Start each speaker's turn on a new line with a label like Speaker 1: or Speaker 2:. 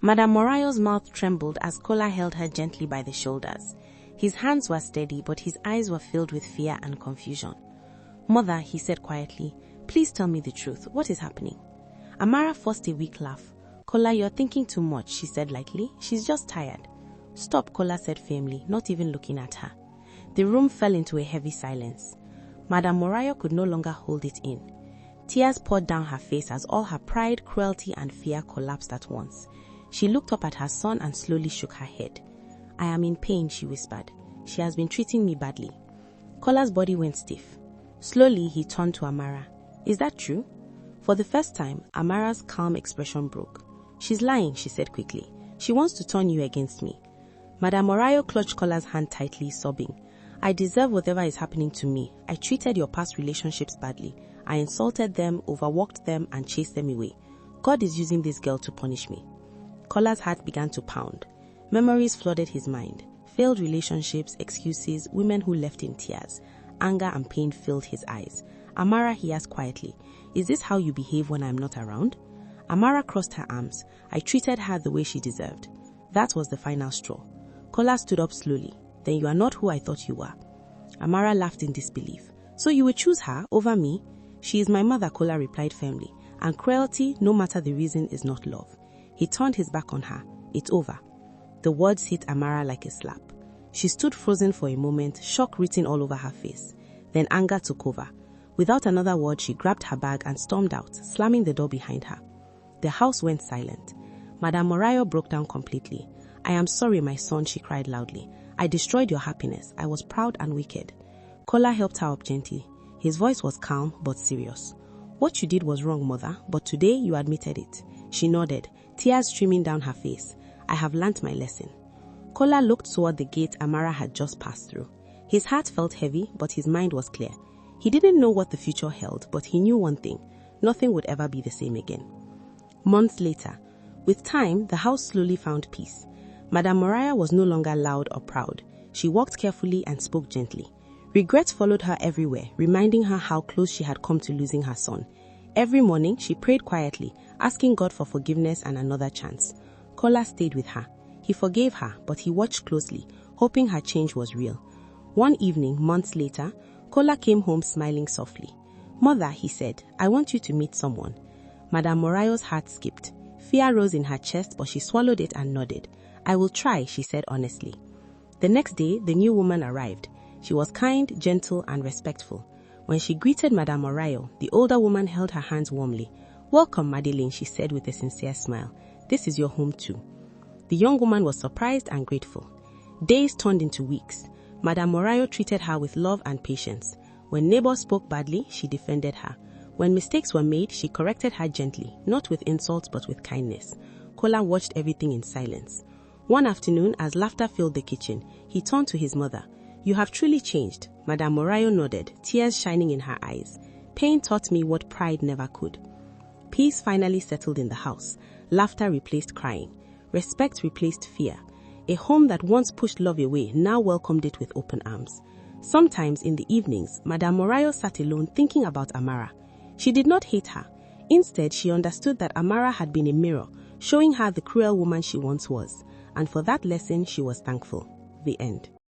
Speaker 1: Madame Morayo's mouth trembled as Kola held her gently by the shoulders. His hands were steady, but his eyes were filled with fear and confusion. "Mother," he said quietly, "please tell me the truth. What is happening?" Amara forced a weak laugh. "Kola, you're thinking too much," she said lightly. "She's just tired." "Stop," Kola said firmly, not even looking at her. The room fell into a heavy silence. Madame Morayo could no longer hold it in. Tears poured down her face as all her pride, cruelty, and fear collapsed at once. She looked up at her son and slowly shook her head. "I am in pain," she whispered. "She has been treating me badly." Kola's body went stiff. Slowly, he turned to Amara. "Is that true?" For the first time, Amara's calm expression broke. "She's lying," she said quickly. "She wants to turn you against me." Madame Morayo clutched Kola's hand tightly, sobbing. "I deserve whatever is happening to me. I treated your past relationships badly. I insulted them, overworked them, and chased them away. God is using this girl to punish me." Kola's heart began to pound. Memories flooded his mind. Failed relationships, excuses, women who left in tears. Anger and pain filled his eyes. "Amara," he asked quietly, "is this how you behave when I'm not around?" Amara crossed her arms. "I treated her the way she deserved." That was the final straw. Kola stood up slowly. "Then you are not who I thought you were." Amara laughed in disbelief. "So you would choose her over me?" "She is my mother," Kola replied firmly. "And cruelty, no matter the reason, is not love." He turned his back on her. "It's over." The words hit Amara like a slap. She stood frozen for a moment, shock written all over her face. Then anger took over. Without another word, she grabbed her bag and stormed out, slamming the door behind her. The house went silent. Madame Morayo broke down completely. "I am sorry, my son," she cried loudly. "I destroyed your happiness. I was proud and wicked." Kola helped her up gently. His voice was calm but serious. "What you did was wrong, mother, but today you admitted it." She nodded, tears streaming down her face. "I have learnt my lesson." Kola looked toward the gate Amara had just passed through. His heart felt heavy, but his mind was clear. He didn't know what the future held, but he knew one thing: nothing would ever be the same again. Months later, with time, the house slowly found peace. Madame Morayo was no longer loud or proud. She walked carefully and spoke gently. Regret followed her everywhere, reminding her how close she had come to losing her son. Every morning, she prayed quietly, asking God for forgiveness and another chance. Kola stayed with her. He forgave her, but he watched closely, hoping her change was real. One evening, months later, Kola came home smiling softly. "Mother," he said, "I want you to meet someone." Madame Morayo's heart skipped. Fear rose in her chest, but she swallowed it and nodded. "I will try," she said honestly. The next day, the new woman arrived. She was kind, gentle, and respectful. When she greeted Madame Morayo, the older woman held her hands warmly. "Welcome, Madeleine," she said with a sincere smile. "This is your home too." The young woman was surprised and grateful. Days turned into weeks. Madame Morayo treated her with love and patience. When neighbors spoke badly, she defended her. When mistakes were made, she corrected her gently, not with insults but with kindness. Kola watched everything in silence. One afternoon, as laughter filled the kitchen, he turned to his mother. "You have truly changed." Madame Morayo nodded, tears shining in her eyes. "Pain taught me what pride never could." Peace finally settled in the house. Laughter replaced crying. Respect replaced fear. A home that once pushed love away now welcomed it with open arms. Sometimes in the evenings, Madame Morayo sat alone thinking about Amara. She did not hate her. Instead, she understood that Amara had been a mirror, showing her the cruel woman she once was. And for that lesson, she was thankful. The end.